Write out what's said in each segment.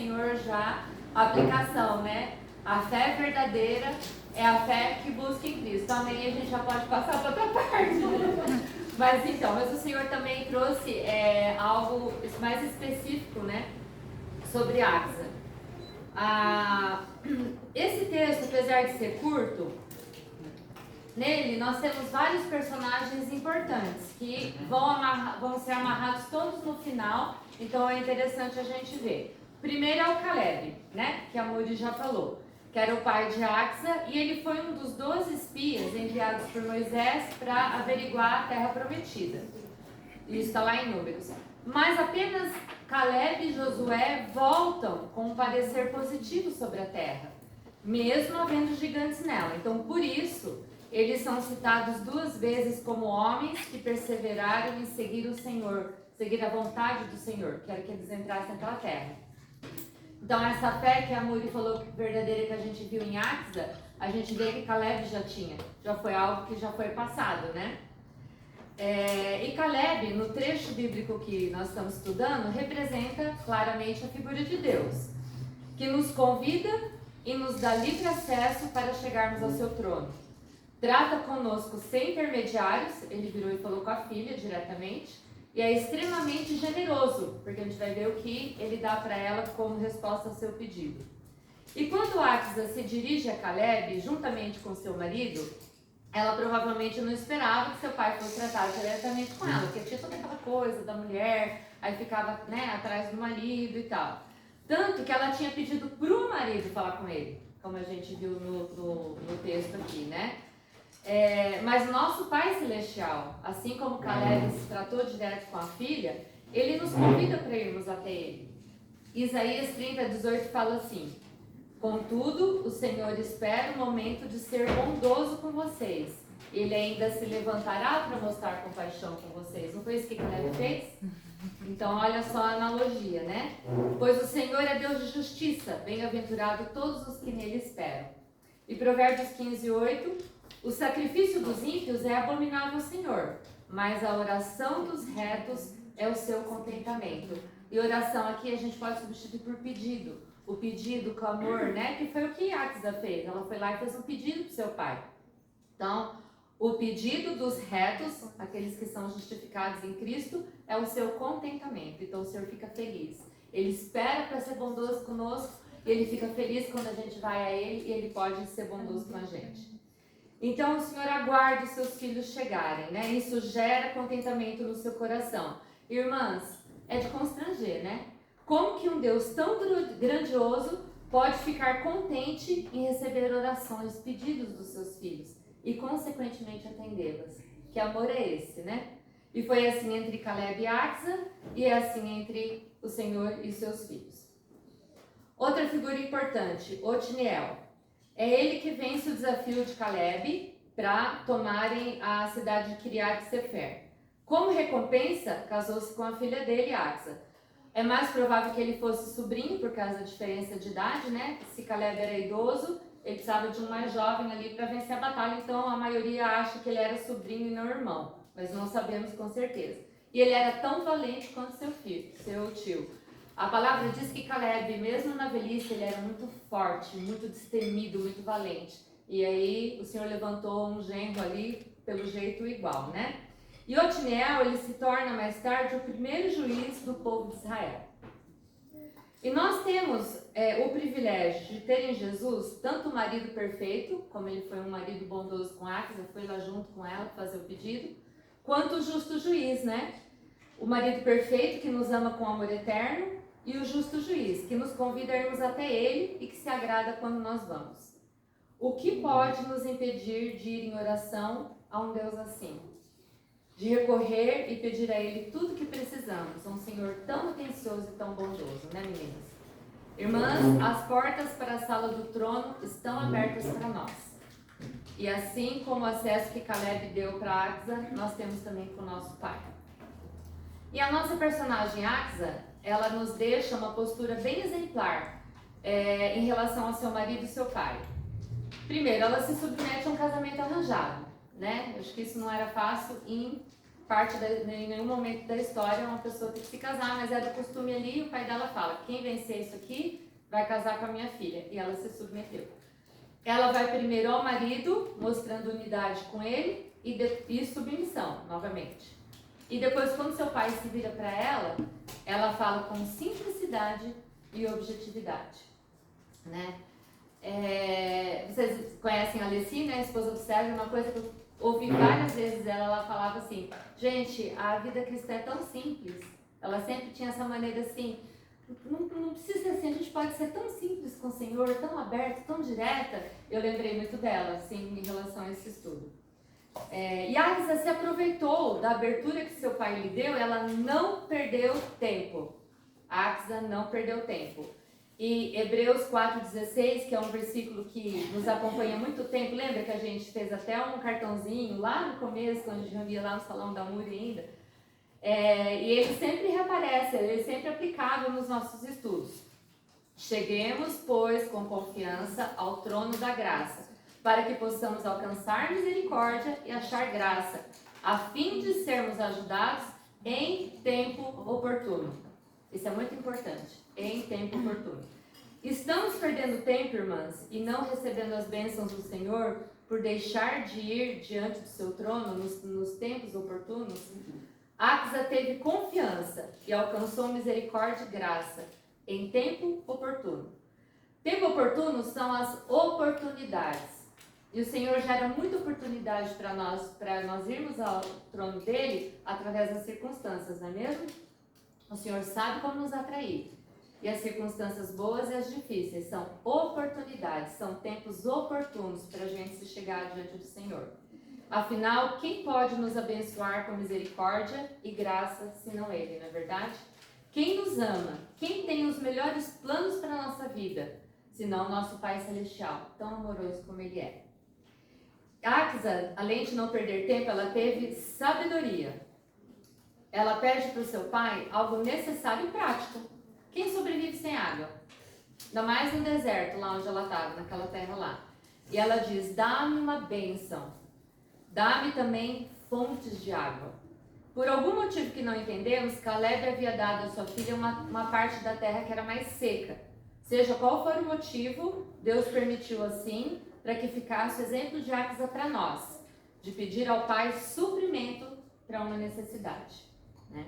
Senhor já a aplicação, né? A fé verdadeira é a fé que busca em Cristo. Amém? A gente já pode passar para outra parte. Mas o Senhor também trouxe algo mais específico, né? Sobre Axa. Esse texto, apesar de ser curto, nele nós temos vários personagens importantes que vão ser amarrados todos no final, então é interessante a gente ver. Primeiro é o Caleb, né, que a Moody já falou, que era o pai de Axa, e ele foi um dos 12 espias enviados por Moisés para averiguar a terra prometida. Isso está lá em Números. Mas apenas Caleb e Josué voltam com um parecer positivo sobre a terra, mesmo havendo gigantes nela. Então, por isso, eles são citados 2 vezes como homens que perseveraram em seguir o Senhor, seguir a vontade do Senhor, que era que eles entrassem naquela terra. Então, essa fé que a Muri falou verdadeira que a gente viu em Axa, a gente vê que Caleb já foi algo que já foi passado, né? E Caleb, no trecho bíblico que nós estamos estudando, representa claramente a figura de Deus, que nos convida e nos dá livre acesso para chegarmos ao seu trono. Trata conosco sem intermediários, ele virou e falou com a filha diretamente, e é extremamente generoso, porque a gente vai ver o que ele dá para ela como resposta ao seu pedido. E quando Axa se dirige a Caleb, juntamente com seu marido, ela provavelmente não esperava que seu pai fosse tratar diretamente com ela, porque tinha toda aquela coisa da mulher, aí ficava, né, atrás do marido e tal. Tanto que ela tinha pedido pro marido falar com ele, como a gente viu no texto aqui, né? Mas o nosso Pai Celestial, assim como Caleb se tratou direto com a filha, ele nos convida para irmos até ele. Isaías 30:18 fala assim: contudo, o Senhor espera o momento de ser bondoso com vocês. Ele ainda se levantará para mostrar compaixão com vocês. Não foi isso que Caleb fez? Então, olha só a analogia, né? Pois o Senhor é Deus de justiça, bem-aventurado todos os que nele esperam. E Provérbios 15:8: o sacrifício dos ímpios é abominável ao Senhor, mas a oração dos retos é o seu contentamento. E oração aqui a gente pode substituir por pedido. O pedido, o clamor, né? Que foi o que Axa fez. Ela foi lá e fez um pedido para o seu pai. Então, o pedido dos retos, aqueles que são justificados em Cristo, é o seu contentamento. Então, o Senhor fica feliz. Ele espera para ser bondoso conosco e ele fica feliz quando a gente vai a ele e ele pode ser bondoso com a gente. Então, o Senhor aguarda os seus filhos chegarem, né? Isso gera contentamento no seu coração. Irmãs, é de constranger, né? Como que um Deus tão grandioso pode ficar contente em receber orações, pedidos dos seus filhos e, consequentemente, atendê-las? Que amor é esse, né? E foi assim entre Caleb e Axa, e é assim entre o Senhor e seus filhos. Outra figura importante, Otniel. É ele que vence o desafio de Caleb para tomarem a cidade de Kiriat Sefer. Como recompensa, casou-se com a filha dele, Axa. É mais provável que ele fosse sobrinho, por causa da diferença de idade, né? Se Caleb era idoso, ele precisava de um mais jovem ali para vencer a batalha. Então, a maioria acha que ele era sobrinho e não irmão, mas não sabemos com certeza. E ele era tão valente quanto seu tio. A palavra diz que Caleb, mesmo na velhice, ele era muito forte, muito destemido, muito valente. E aí, o Senhor levantou um genro ali, pelo jeito igual, né? E Otniel, ele se torna mais tarde o primeiro juiz do povo de Israel. E nós temos o privilégio de ter em Jesus tanto o marido perfeito, como ele foi um marido bondoso com Axa, foi lá junto com ela fazer o pedido, quanto o justo juiz, né? O marido perfeito que nos ama com amor eterno e o justo juiz que nos convida a irmos até ele e que se agrada quando nós vamos. O que pode nos impedir de ir em oração a um Deus assim? De recorrer e pedir a Ele tudo que precisamos, um Senhor tão atencioso e tão bondoso, né, meninas? Irmãs, as portas para a sala do trono estão abertas para nós. E assim como o acesso que Caleb deu para Axa, nós temos também com o nosso Pai. E a nossa personagem Axa, ela nos deixa uma postura bem exemplar em relação ao seu marido e seu pai. Primeiro, ela se submete a um casamento arranjado, né? Acho que isso não era fácil em em nenhum momento da história uma pessoa tem que se casar, mas era o costume ali, e o pai dela fala, quem vencer isso aqui vai casar com a minha filha. E ela se submeteu. Ela vai primeiro ao marido, mostrando unidade com ele e submissão, novamente. E depois, quando seu pai se vira para ela fala com simplicidade e objetividade, né? Vocês conhecem a Alessi, né? A esposa do Sérgio, uma coisa que eu ouvi várias vezes dela, ela falava assim, gente, a vida cristã é tão simples. Ela sempre tinha essa maneira assim, não precisa ser assim, a gente pode ser tão simples com o Senhor, tão aberto, tão direta. Eu lembrei muito dela, assim, em relação a esse estudo. E a Agsa se aproveitou da abertura que seu pai lhe deu, ela não perdeu tempo. A Agsa não perdeu tempo. E Hebreus 4,16, que é um versículo que nos acompanha há muito tempo, lembra que a gente fez até um cartãozinho lá no começo, quando a gente reunia lá no Salão da Múria ainda? E ele sempre reaparece, ele sempre aplicável nos nossos estudos. Cheguemos, pois, com confiança ao trono da graça, para que possamos alcançar misericórdia e achar graça, a fim de sermos ajudados em tempo oportuno. Isso é muito importante, em tempo oportuno. Estamos perdendo tempo, irmãs, e não recebendo as bênçãos do Senhor por deixar de ir diante do seu trono nos tempos oportunos? Agsa teve confiança e alcançou misericórdia e graça em tempo oportuno. Tempo oportuno são as oportunidades. E o Senhor gera muita oportunidade para nós irmos ao trono dele através das circunstâncias, não é mesmo? O Senhor sabe como nos atrair. E as circunstâncias boas e as difíceis são oportunidades, são tempos oportunos para a gente se chegar diante do Senhor. Afinal, quem pode nos abençoar com misericórdia e graça, senão Ele, não é verdade? Quem nos ama? Quem tem os melhores planos para a nossa vida, senão o nosso Pai Celestial, tão amoroso como Ele é? Agsa, além de não perder tempo, ela teve sabedoria. Ela pede para o seu pai algo necessário e prático. Quem sobrevive sem água? Ainda mais no deserto, lá onde ela estava, naquela terra lá. E ela diz, dá-me uma bênção. Dá-me também fontes de água. Por algum motivo que não entendemos, Caleb havia dado à sua filha uma parte da terra que era mais seca. Seja qual for o motivo, Deus permitiu assim, para que ficasse o exemplo de Agsa para nós, de pedir ao pai suprimento para uma necessidade, né?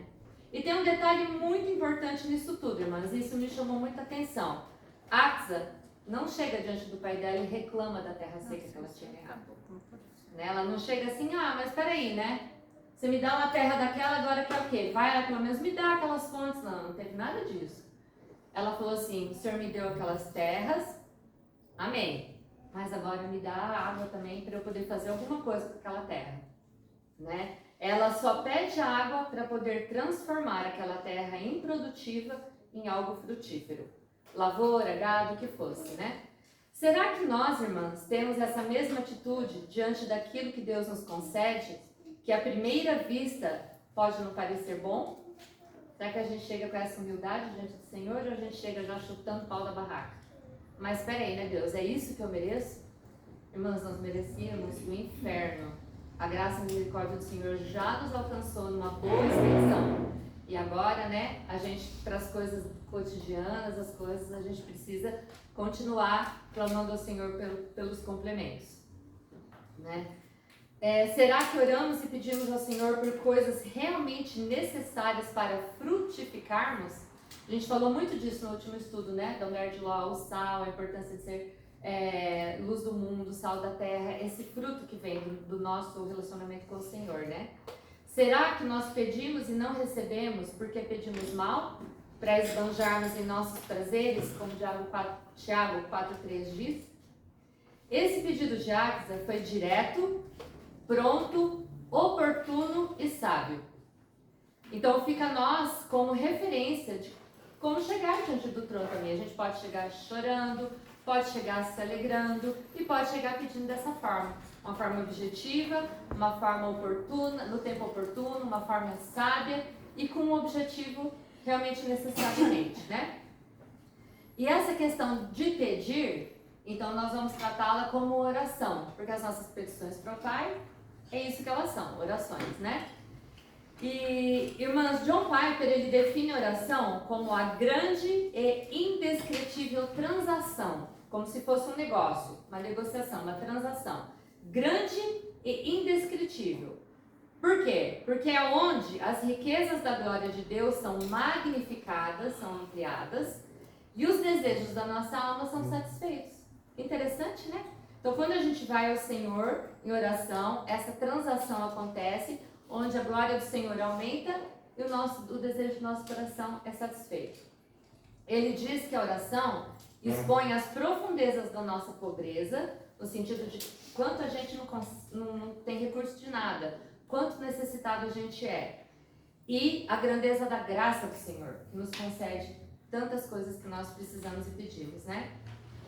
E tem um detalhe muito importante nisso tudo, irmãs, e isso me chamou muita atenção. Agsa não chega diante do pai dela e reclama da terra seca que ela tinha ganhado. Ela não chega assim, mas peraí, né? Você me dá uma terra daquela, agora quer o quê? Vai, pelo menos me dá aquelas fontes. Não teve nada disso. Ela falou assim, o Senhor me deu aquelas terras, amém. Mas agora me dá água também para eu poder fazer alguma coisa com aquela terra, né? Ela só pede água para poder transformar aquela terra improdutiva em algo frutífero. Lavoura, gado, o que fosse, né? Será que nós, irmãs, temos essa mesma atitude diante daquilo que Deus nos concede, que à primeira vista pode não parecer bom? Será que a gente chega com essa humildade diante do Senhor ou a gente chega já chutando o pau da barraca? Mas espera aí, né, Deus? É isso que eu mereço? Irmãs, nós merecíamos o inferno. A graça e a misericórdia do Senhor já nos alcançou numa boa extensão. E agora, né, a gente, para as coisas cotidianas, as coisas, a gente precisa continuar clamando ao Senhor pelos complementos, né? Será que oramos e pedimos ao Senhor por coisas realmente necessárias para frutificarmos? A gente falou muito disso no último estudo, né? Da mulher de Ló, o sal, a importância de ser luz do mundo, sal da terra, esse fruto que vem do nosso relacionamento com o Senhor, né? Será que nós pedimos e não recebemos porque pedimos mal, para esbanjarmos em nossos prazeres, como Tiago 4,3 diz? Esse pedido de Agsa foi direto, pronto, oportuno e sábio. Então fica a nós como referência de como chegar diante do trono também. A gente pode chegar chorando, pode chegar se alegrando e pode chegar pedindo dessa forma. Uma forma objetiva, uma forma oportuna, no tempo oportuno, uma forma sábia e com um objetivo realmente necessariamente, né? E essa questão de pedir, então nós vamos tratá-la como oração, porque as nossas petições para o Pai, é isso que elas são, orações, né? E, irmãs, John Piper, ele define oração como a grande e indescritível transação, como se fosse um negócio, uma negociação, uma transação, grande e indescritível. Por quê? Porque é onde as riquezas da glória de Deus são magnificadas, são ampliadas, e os desejos da nossa alma são satisfeitos. Interessante, né? Então, quando a gente vai ao Senhor em oração, essa transação acontece, onde a glória do Senhor aumenta e o desejo do nosso coração é satisfeito. Ele diz que a oração expõe as profundezas da nossa pobreza, no sentido de quanto a gente não tem recurso de nada, quanto necessitado a gente é, e a grandeza da graça do Senhor, que nos concede tantas coisas que nós precisamos e pedimos, né?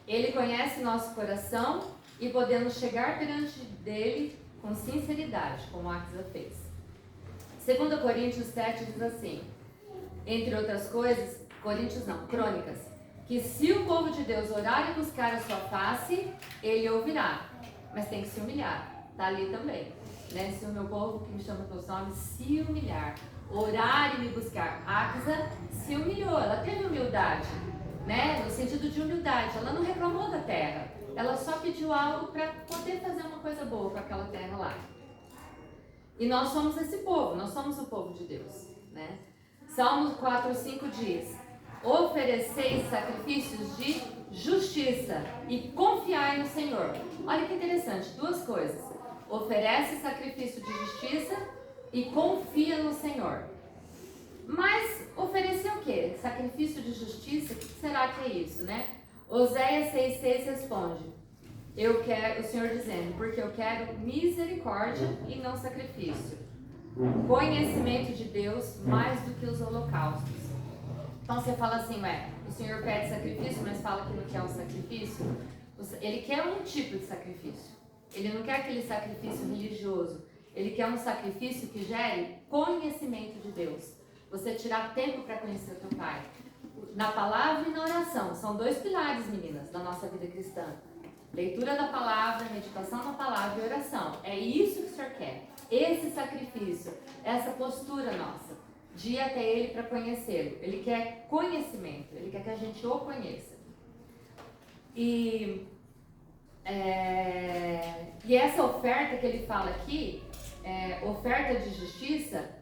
Ele conhece nosso coração e podemos chegar perante dele com sinceridade, como Axa fez. 2 Coríntios 7 diz assim, entre outras coisas, Crônicas, que se o povo de Deus orar e buscar a sua face, ele ouvirá, mas tem que se humilhar, tá ali também, né? Se o meu povo, que me chama pelos nomes, se humilhar, orar e me buscar. Axa se humilhou, ela teve humildade, né? No sentido de humildade, ela não reclamou da terra, ela só pediu algo para poder fazer uma coisa boa com aquela terra lá. E nós somos esse povo, nós somos o povo de Deus, né? Salmos 4:5 diz, ofereceis sacrifícios de justiça e confiai no Senhor. Olha que interessante, duas coisas. Oferece sacrifício de justiça e confia no Senhor. Mas oferecer o quê? Sacrifício de justiça? O que será que é isso, né? Oséias 6,6 responde, o Senhor dizendo, porque eu quero misericórdia e não sacrifício, conhecimento de Deus mais do que os holocaustos. Então você fala assim, o Senhor pede sacrifício, mas fala que não quer um sacrifício. Ele quer um tipo de sacrifício, ele não quer aquele sacrifício religioso, ele quer um sacrifício que gere conhecimento de Deus. Você tirar tempo para conhecer o teu Pai. Na palavra e na oração, são dois pilares, meninas, da nossa vida cristã. Leitura da palavra, meditação na palavra e oração. É isso que o Senhor quer. Esse sacrifício, essa postura nossa, de ir até Ele para conhecê-lo. Ele quer conhecimento, Ele quer que a gente o conheça. E essa oferta que ele fala aqui, oferta de justiça,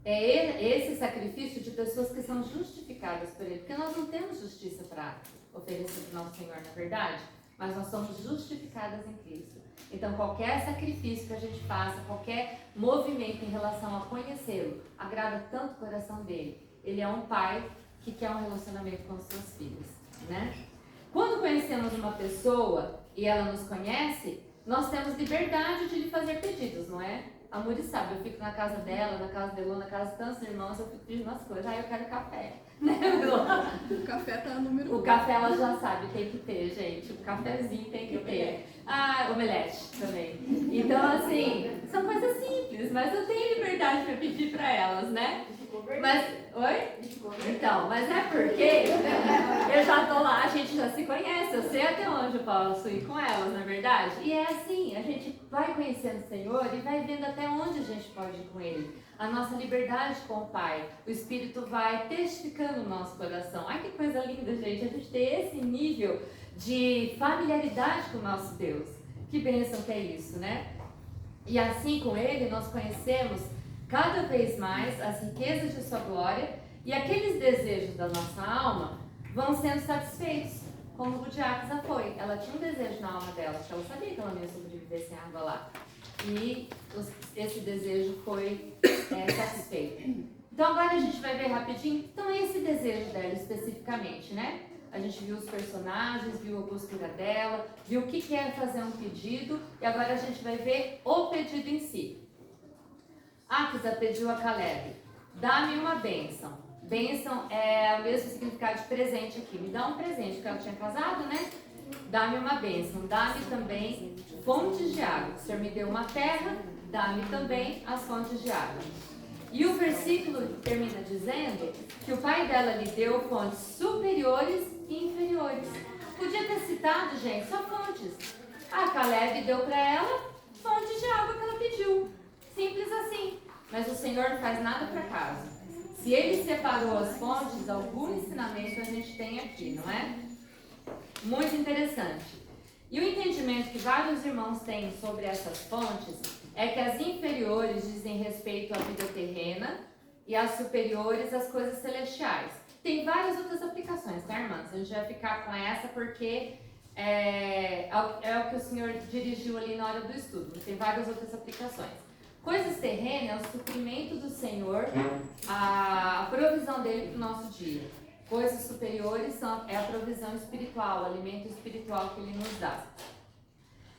é esse sacrifício de pessoas que são justificadas por Ele. Porque nós não temos justiça para oferecer para o nosso Senhor, na verdade. Mas nós somos justificadas em Cristo. Então qualquer sacrifício que a gente faça, qualquer movimento em relação a conhecê-lo, agrada tanto o coração dele. Ele é um pai que quer um relacionamento com os seus filhos, né? Quando conhecemos uma pessoa e ela nos conhece, nós temos liberdade de lhe fazer pedidos, não é? A Muri sabe, eu fico na casa dela, na casa de Elô, na casa de tantos irmãos, eu fico pedindo umas coisas. Eu quero café, né, Elô? O café tá número 1. O café ela já sabe, tem que ter, gente. O cafezinho tem que ter. Omelete também. Então, assim, são coisas simples, mas eu tenho liberdade para pedir para elas, né? Mas, oi? Então, mas é porque eu já tô lá, a gente já se conhece, eu sei até onde eu posso ir com elas, não é verdade? E é assim, a gente vai conhecendo o Senhor e vai vendo até onde a gente pode ir com Ele. A nossa liberdade com o Pai, o Espírito vai testificando o nosso coração. Ai, que coisa linda, gente, a gente ter esse nível de familiaridade com o nosso Deus. Que bênção que é isso, né? E assim com Ele nós conhecemos cada vez mais as riquezas de sua glória e aqueles desejos da nossa alma vão sendo satisfeitos, como o de Axa foi. Ela tinha um desejo na alma dela, porque ela sabia que ela não ia sobreviver sem água lá. E esse desejo foi satisfeito. Então agora a gente vai ver rapidinho, então esse desejo dela especificamente, né? A gente viu os personagens, viu a postura dela, viu o que é fazer um pedido e agora a gente vai ver o pedido em si. Axa pediu a Caleb, dá-me uma bênção. Bênção é o mesmo significado de presente aqui. Me dá um presente, porque ela tinha casado, né? Dá-me uma bênção. Dá-me também fontes de água. O Senhor me deu uma terra, dá-me também as fontes de água. E o versículo termina dizendo que o pai dela lhe deu fontes superiores e inferiores. Podia ter citado, gente, só fontes. A Caleb deu para ela fontes de água que ela pediu. Simples assim. mas o Senhor não faz nada por acaso. Se Ele separou as fontes, algum ensinamento a gente tem aqui, não é? Muito interessante. E o entendimento que vários irmãos têm sobre essas fontes é que as inferiores dizem respeito à vida terrena e as superiores às coisas celestiais. Tem várias outras aplicações, tá, irmãs? A gente vai ficar com essa porque é o que o Senhor dirigiu ali na hora do estudo. Tem várias outras aplicações. Coisas terrenas é o suprimento do Senhor, a provisão dele para o nosso dia. Coisas superiores é a provisão espiritual, o alimento espiritual que ele nos dá.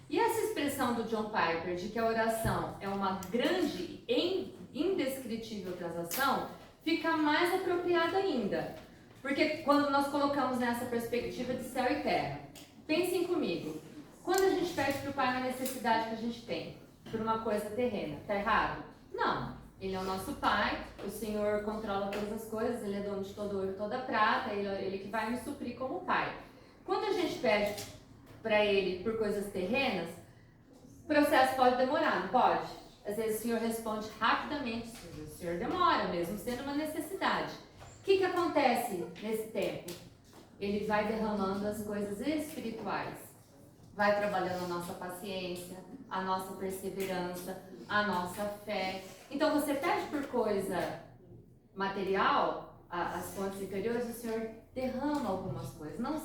E essa expressão do John Piper de que a oração é uma grande e indescritível transação fica mais apropriada ainda. Porque quando nós colocamos nessa perspectiva de céu e terra, pensem comigo, quando a gente pede para o Pai uma necessidade que a gente tem, por uma coisa terrena, tá errado? Não. Ele é o nosso Pai, o Senhor controla todas as coisas, Ele é dono de todo ouro e toda prata, Ele que vai me suprir como Pai. Quando a gente pede para Ele por coisas terrenas, o processo pode demorar, não pode? Às vezes o Senhor responde rapidamente, o Senhor demora, mesmo sendo uma necessidade. O que acontece nesse tempo? Ele vai derramando as coisas espirituais, vai trabalhando a nossa paciência, a nossa perseverança, a nossa fé. Então você pede por coisa material, as fontes inferiores, o Senhor derrama algumas coisas. Não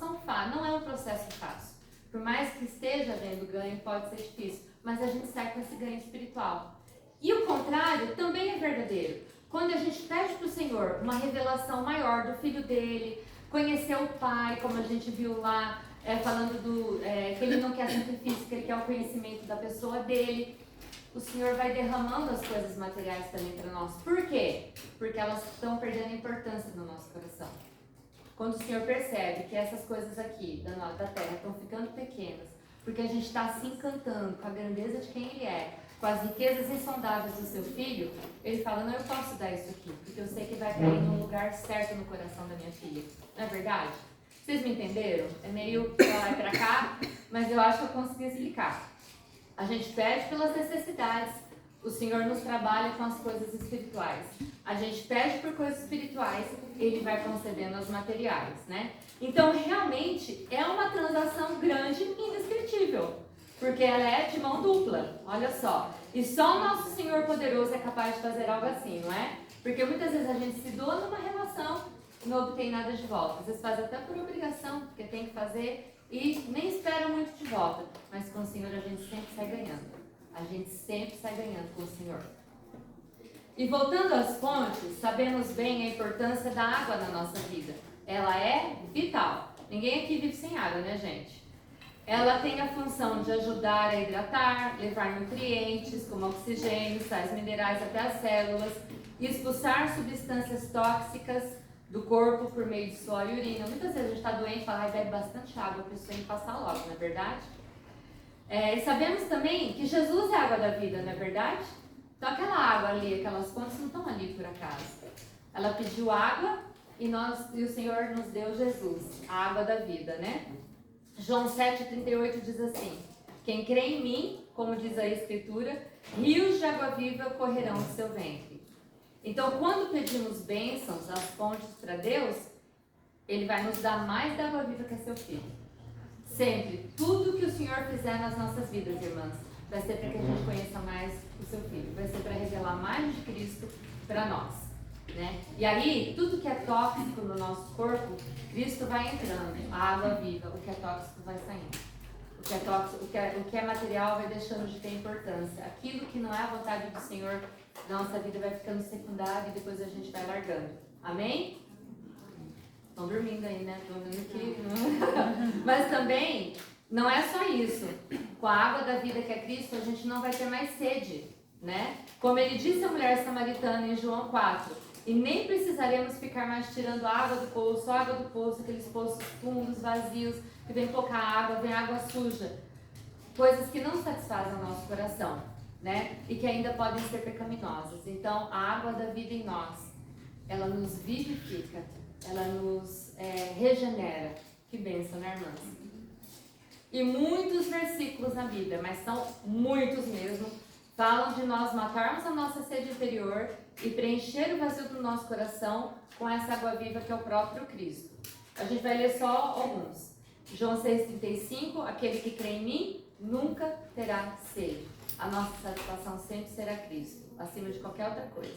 é um processo fácil. Por mais que esteja havendo ganho, pode ser difícil, mas a gente sai com esse ganho espiritual. E o contrário também é verdadeiro. Quando a gente pede para o Senhor uma revelação maior do Filho dele, conhecer o Pai, como a gente viu lá, falando que ele não quer sacrifício, que ele quer o conhecimento da pessoa dele, o Senhor vai derramando as coisas materiais também para nós. Por quê? Porque elas estão perdendo importância no nosso coração. Quando o Senhor percebe que essas coisas aqui da terra estão ficando pequenas, porque a gente está se encantando com a grandeza de quem Ele é, com as riquezas insondáveis do seu Filho, Ele fala, não, eu posso dar isso aqui, porque eu sei que vai cair no lugar certo no coração da minha filha. Não é verdade? Vocês me entenderam? É meio pra lá e pra cá, mas eu acho que eu consegui explicar. A gente pede pelas necessidades, o Senhor nos trabalha com as coisas espirituais. A gente pede por coisas espirituais, Ele vai concedendo as materiais, né? Então, realmente, é uma transação grande e indescritível, porque ela é de mão dupla, olha só. E só o nosso Senhor poderoso é capaz de fazer algo assim, não é? Porque muitas vezes a gente se doa numa relação e não obtém nada de volta. Às vezes faz até por obrigação, porque tem que fazer e nem espera muito de volta. Mas com o Senhor a gente sempre sai ganhando. A gente sempre sai ganhando com o Senhor. E voltando às fontes, sabemos bem a importância da água na nossa vida. Ela é vital. Ninguém aqui vive sem água, né, gente? Ela tem a função de ajudar a hidratar, levar nutrientes como oxigênio, sais minerais até as células, expulsar substâncias tóxicas do corpo por meio de suor e urina. Muitas vezes a gente está doente e fala, bebe bastante água, a pessoa tem que passar logo, não é verdade? E sabemos também que Jesus é a água da vida, não é verdade? Então aquela água ali, aquelas fontes não estão ali por acaso. Ela pediu água e o Senhor nos deu Jesus, a água da vida, né? João 7,38 diz assim, quem crê em mim, como diz a Escritura, rios de água viva correrão do seu ventre. Então, quando pedimos bênçãos, as fontes para Deus, Ele vai nos dar mais da água viva que é seu Filho. Sempre, tudo que o Senhor fizer nas nossas vidas, irmãs, vai ser para que a gente conheça mais o seu Filho, vai ser para revelar mais de Cristo para nós, né? E aí, tudo que é tóxico no nosso corpo, Cristo vai entrando, a água viva, o que é tóxico vai saindo. O que é tóxico, o que é material vai deixando de ter importância. Aquilo que não é a vontade do Senhor, nossa vida vai ficando secundária e depois a gente vai largando. Amém? Estão dormindo aí, né? Estão vendo que... Mas também, não é só isso. Com a água da vida que é Cristo, a gente não vai ter mais sede, né? Como ele disse à mulher samaritana em João 4, e nem precisaremos ficar mais tirando água do poço, aqueles poços fundos, vazios, que vem pouca água, vem água suja. Coisas que não satisfazem o nosso coração, né? E que ainda podem ser pecaminosas. Então, a água da vida em nós, ela nos vivifica, ela nos regenera. Que bênção, né, irmãs? E muitos versículos na Bíblia, mas são muitos mesmo, falam de nós matarmos a nossa sede interior e preencher o vazio do nosso coração com essa água viva que é o próprio Cristo. A gente vai ler só alguns. João 6,35, aquele que crê em mim nunca terá sede. A nossa satisfação sempre será Cristo, acima de qualquer outra coisa.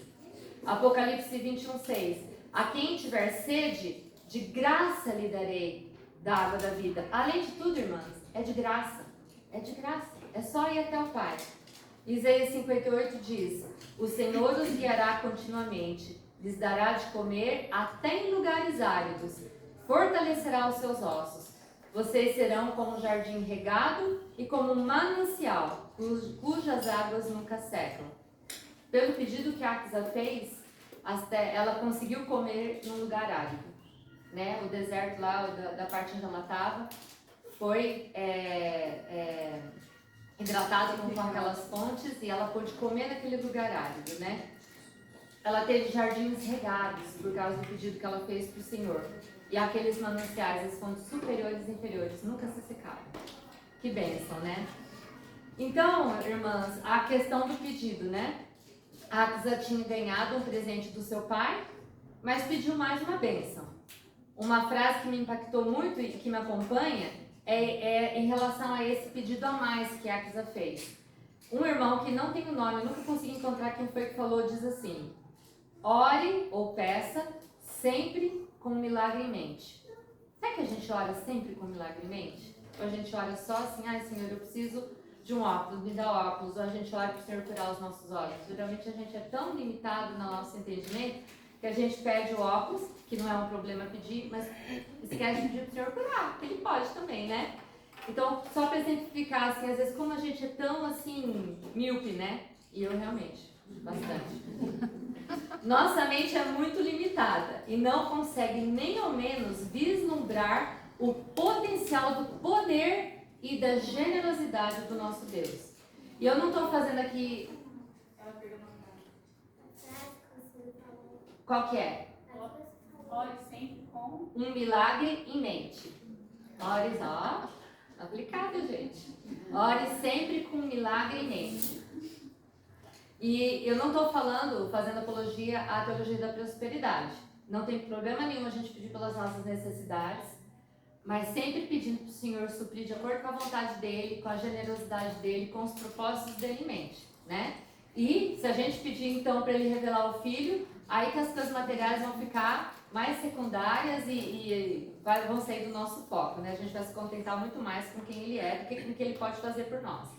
Apocalipse 21,6, a quem tiver sede, de graça lhe darei da água da vida. Além de tudo, irmãs, é de graça. É de graça. É só ir até o Pai. Isaías 58 diz, o Senhor os guiará continuamente, lhes dará de comer até em lugares áridos, fortalecerá os seus ossos. Vocês serão como um jardim regado e como um manancial, cujas águas nunca secam. Pelo pedido que Axa fez, ela conseguiu comer num lugar árido. Né? O deserto lá, da parte onde ela estava, foi hidratado com aquelas fontes e ela pôde comer naquele lugar árido, né? Ela teve jardins regados por causa do pedido que ela fez para o Senhor. E aqueles mananciais, as fontes superiores e inferiores, nunca se secaram. Que bênção, né? Então, irmãs, a questão do pedido, né? A Axa tinha ganhado um presente do seu pai, mas pediu mais uma bênção. Uma frase que me impactou muito e que me acompanha é em relação a esse pedido a mais que a Axa fez. Um irmão que não tem o nome, eu nunca consegui encontrar quem foi que falou, diz assim: ore ou peça sempre com um milagre em mente. Será que a gente ora sempre com um milagre em mente? Ou a gente ora só assim, ai Senhor, eu preciso de um óculos, me dá óculos, ou a gente ora para o Senhor curar os nossos olhos. Geralmente a gente é tão limitado no nosso entendimento que a gente pede o óculos, que não é um problema pedir, mas esquece de pedir para o Senhor curar, que Ele pode também, né? Então, só para exemplificar, assim, às vezes como a gente é tão, assim, míope, né? E eu realmente, bastante. Nossa mente é muito limitada e não consegue nem ao menos vislumbrar o potencial do poder e da generosidade do nosso Deus. E eu não estou fazendo aqui... Qual que é? Ore sempre com um milagre em mente. Ore, ó, aplicado, gente. Ore sempre com um milagre em mente. E eu não estou fazendo apologia à teologia da prosperidade. Não tem problema nenhum a gente pedir pelas nossas necessidades, mas sempre pedindo para o Senhor suprir de acordo com a vontade dEle, com a generosidade dEle, com os propósitos dEle em mente, né? E se a gente pedir então para Ele revelar o Filho, aí que as coisas materiais vão ficar mais secundárias e vão sair do nosso foco, né? A gente vai se contentar muito mais com quem Ele é do que com o que Ele pode fazer por nós.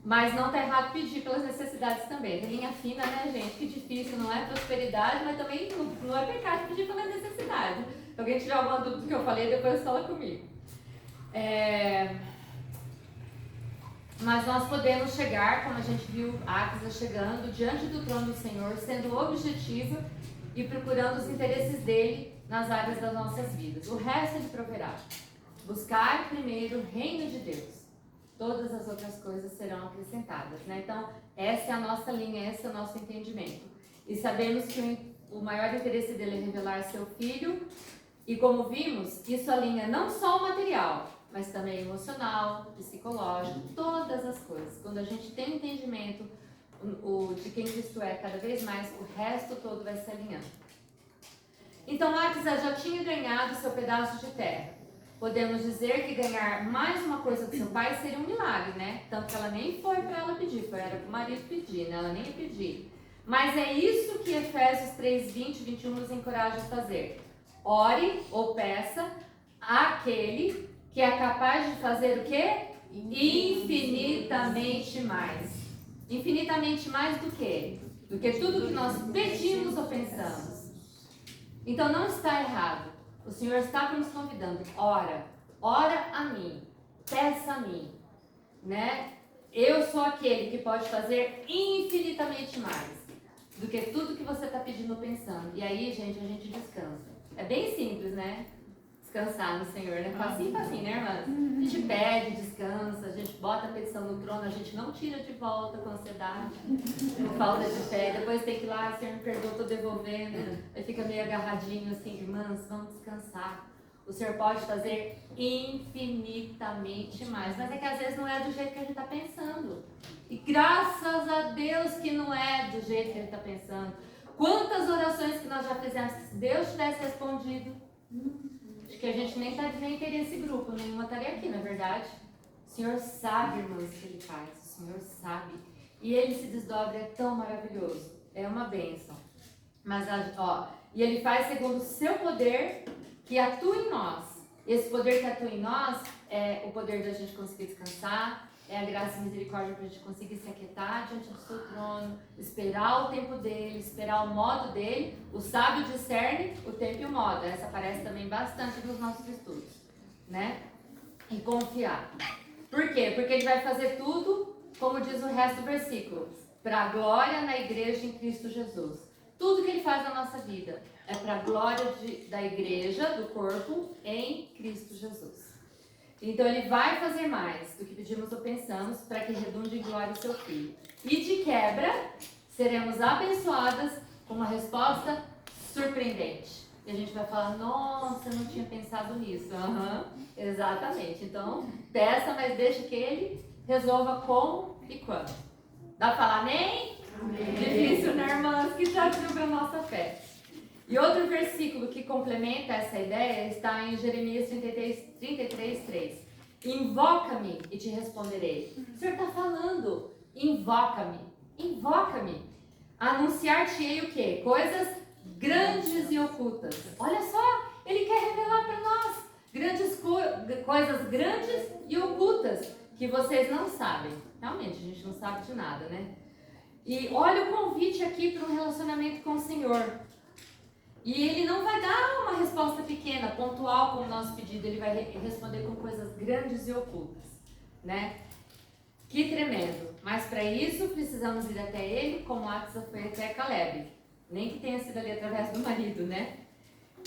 Mas não está errado pedir pelas necessidades também. Tem linha fina, né, gente? Que difícil, não é prosperidade, mas também não é pecado pedir pela necessidade. Se alguém tiver alguma dúvida do que eu falei, depois fala comigo. Mas nós podemos chegar, como a gente viu Axa chegando, diante do trono do Senhor, sendo objetiva e procurando os interesses dele nas áreas das nossas vidas. O resto ele proverá. Buscar primeiro o reino de Deus. Todas as outras coisas serão acrescentadas, né? Então, essa é a nossa linha, esse é o nosso entendimento. E sabemos que o maior interesse dele é revelar seu Filho. E como vimos, isso alinha não só o material, mas também emocional, psicológico, todas as coisas. Quando a gente tem entendimento de quem Cristo é cada vez mais, o resto todo vai se alinhando. Então, Axa já tinha ganhado seu pedaço de terra. Podemos dizer que ganhar mais uma coisa do seu pai seria um milagre, né? Tanto que ela nem foi para ela pedir, era para o marido pedir, né? Ela nem ia pedir. Mas é isso que Efésios 3, 20 e 21 nos encoraja a fazer. Ore ou peça àquele que é capaz de fazer o quê? Infinitamente mais. Infinitamente mais do quê? Do que tudo que nós pedimos ou pensamos. Então não está errado. O Senhor está nos convidando. Ora a mim, peça a mim, né? Eu sou aquele que pode fazer infinitamente mais do que tudo que você está pedindo ou pensando. E aí, gente, a gente descansa. É bem simples, né? Descansar no Senhor, né? Facinho, né, irmãs? A gente pede, descansa, a gente bota a petição no trono, a gente não tira de volta com ansiedade, com falta de fé. Depois tem que ir lá, Senhor, me perdoa, estou devolvendo. Aí fica meio agarradinho assim, irmãs, vamos descansar. O Senhor pode fazer infinitamente mais. Mas é que às vezes não é do jeito que a gente está pensando. E graças a Deus que não é do jeito que a gente está pensando. Quantas orações que nós já fizemos que se Deus tivesse respondido, acho que a gente nem teria esse grupo, nenhuma estaria aqui, não é verdade? O Senhor sabe, irmãos, o que Ele faz. O Senhor sabe. E Ele se desdobra, é tão maravilhoso. É uma bênção. Mas, e Ele faz segundo o seu poder que atua em nós. Esse poder que atua em nós é o poder da gente conseguir descansar, é a graça e misericórdia para a gente conseguir se aquietar diante do seu trono, esperar o tempo dele, esperar o modo dele. O sábio discerne o tempo e o modo. Essa aparece também bastante nos nossos estudos, né? E confiar. Por quê? Porque ele vai fazer tudo, como diz o resto do versículo, para a glória na igreja em Cristo Jesus. Tudo que ele faz na nossa vida é para a glória da igreja, do corpo, em Cristo Jesus. Então ele vai fazer mais do que pedimos ou pensamos para que redunde em glória o seu Filho. E de quebra, seremos abençoadas com uma resposta surpreendente. E a gente vai falar, nossa, eu não tinha pensado nisso. Exatamente. Então, peça, mas deixe que ele resolva como e quando. Dá para falar amém? Amém. Difícil, né, irmãs? Que desafio para a nossa fé. E outro versículo que complementa essa ideia está em Jeremias 33:3. Invoca-me e te responderei. O Senhor está falando, invoca-me, invoca-me. Anunciar-te-ei o quê? Coisas grandes e ocultas. Olha só, Ele quer revelar para nós coisas grandes e ocultas que vocês não sabem. Realmente, a gente não sabe de nada, né? E olha o convite aqui para um relacionamento com o Senhor. E Ele não vai dar uma resposta pequena, pontual, como o nosso pedido. Ele vai responder com coisas grandes e ocultas, né? Que tremendo. Mas para isso, precisamos ir até Ele, como Axa foi até Caleb. Nem que tenha sido ali através do marido, né?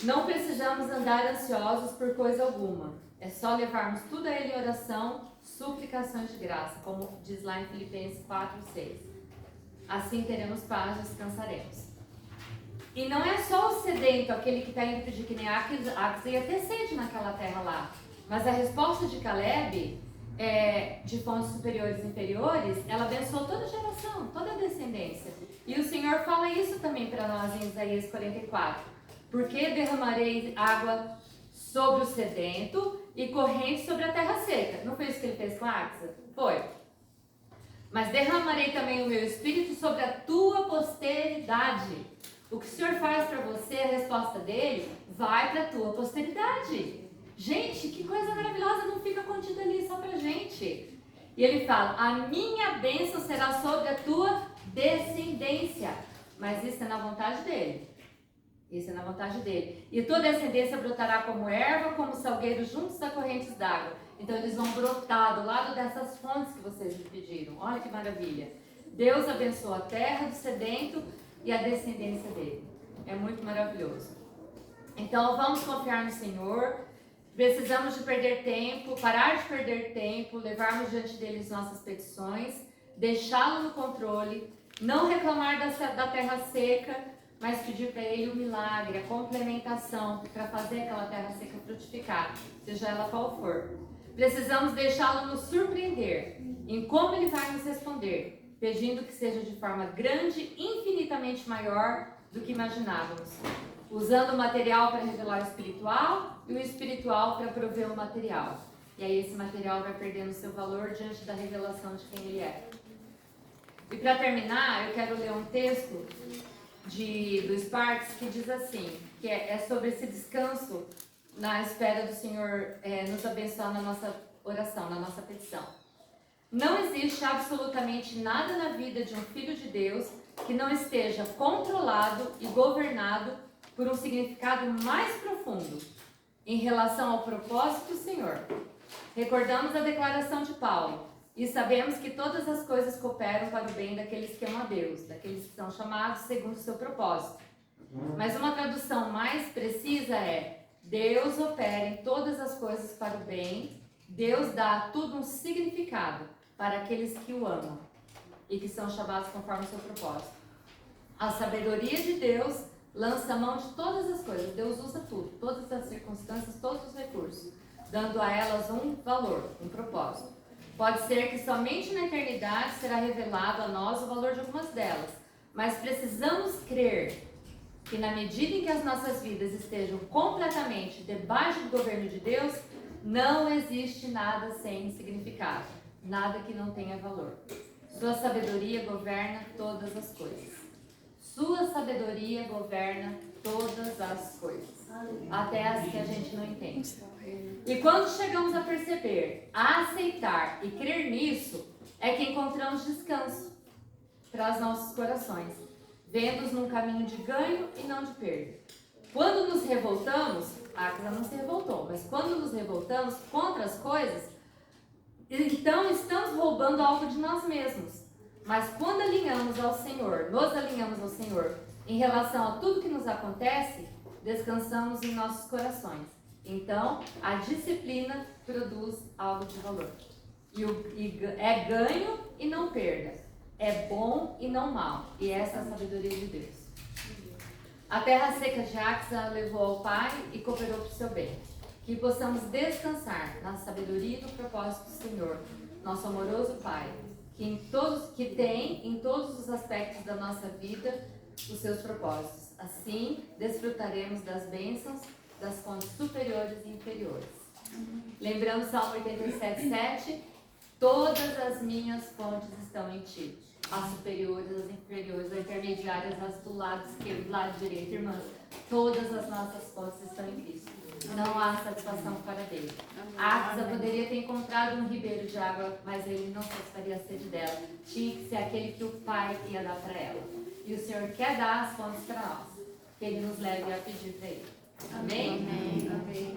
Não precisamos andar ansiosos por coisa alguma. É só levarmos tudo a Ele em oração, suplicações de graça, como diz lá em Filipenses 4:6. Assim teremos paz e descansaremos. E não é só o sedento, aquele que está indo pedir que nem Axa ia ter sede naquela terra lá. Mas a resposta de Caleb, de fontes superiores e inferiores, ela abençoou toda a geração, toda a descendência. E o Senhor fala isso também para nós em Isaías 44. Porque derramarei água sobre o sedento e corrente sobre a terra seca. Não foi isso que ele fez com Axa? Foi. Mas derramarei também o meu espírito sobre a tua posteridade. O que o Senhor faz para você, a resposta dele, vai para a tua posteridade. Gente, que coisa maravilhosa, não fica contido ali só para gente. E ele fala, a minha bênção será sobre a tua descendência. Mas isso é na vontade dele. Isso é na vontade dele. E tua descendência brotará como erva, como salgueiro juntos a correntes d'água. Então eles vão brotar do lado dessas fontes que vocês me pediram. Olha que maravilha. Deus abençoa a terra do sedento e a descendência dele. É muito maravilhoso. Então vamos confiar no Senhor. Precisamos de perder tempo, parar de perder tempo, levarmos diante deles nossas petições, deixá-lo no controle, não reclamar da terra seca, mas pedir para Ele o milagre, a complementação para fazer aquela terra seca frutificar, seja ela qual for. Precisamos deixá-lo nos surpreender em como Ele vai nos responder, pedindo que seja de forma grande, infinitamente maior do que imaginávamos, usando o material para revelar o espiritual e o espiritual para prover o material. E aí esse material vai perdendo seu valor diante da revelação de quem Ele é. E para terminar, eu quero ler um texto do Sparks que diz assim, que é sobre esse descanso na espera do Senhor nos abençoar na nossa oração, na nossa petição. Não existe absolutamente nada na vida de um filho de Deus que não esteja controlado e governado por um significado mais profundo em relação ao propósito do Senhor. Recordamos a declaração de Paulo e sabemos que todas as coisas cooperam para o bem daqueles que amam a Deus, daqueles que são chamados segundo o seu propósito. Mas uma tradução mais precisa é: Deus opera em todas as coisas para o bem, Deus dá a tudo um significado para aqueles que o amam e que são chamados conforme o seu propósito. A sabedoria de Deus lança mão de todas as coisas. Deus usa tudo, todas as circunstâncias, todos os recursos, dando a elas um valor, um propósito. Pode ser que somente na eternidade será revelado a nós o valor de algumas delas, mas precisamos crer que na medida em que as nossas vidas estejam completamente debaixo do governo de Deus, não existe nada sem significado, nada que não tenha valor. Sua sabedoria governa todas as coisas. Sua sabedoria governa todas as coisas, até as que a gente não entende. E quando chegamos a perceber, a aceitar e crer nisso, é que encontramos descanso para os nossos corações, vendo-os num caminho de ganho e não de perda. Quando nos revoltamos, a Áquila não se revoltou, mas quando nos revoltamos contra as coisas, então estamos roubando algo de nós mesmos. Mas quando alinhamos ao Senhor, nos alinhamos ao Senhor em relação a tudo que nos acontece, descansamos em nossos corações. Então, a disciplina produz algo de valor. É ganho e não perda. É bom e não mal. E essa é a sabedoria de Deus. A terra seca de Axa levou ao Pai e cooperou para o seu bem. Que possamos descansar na sabedoria e no propósito do Senhor, nosso amoroso Pai, que tem em todos os aspectos da nossa vida os seus propósitos. Assim, desfrutaremos das bênçãos das fontes superiores e inferiores. Lembrando Salmo 87:7, todas as minhas fontes estão em ti. As superiores, as inferiores, as intermediárias, as do lado esquerdo, do lado direito, irmãs. Todas as nossas fontes estão em Cristo. Não há satisfação fora dele. Axa poderia ter encontrado um ribeiro de água, mas ele não satisfaria a sede dela. Tinha que ser aquele que o Pai ia dar para ela. E o Senhor quer dar as fontes para nós. Que ele nos leve a pedir para ele. Amém? Amém.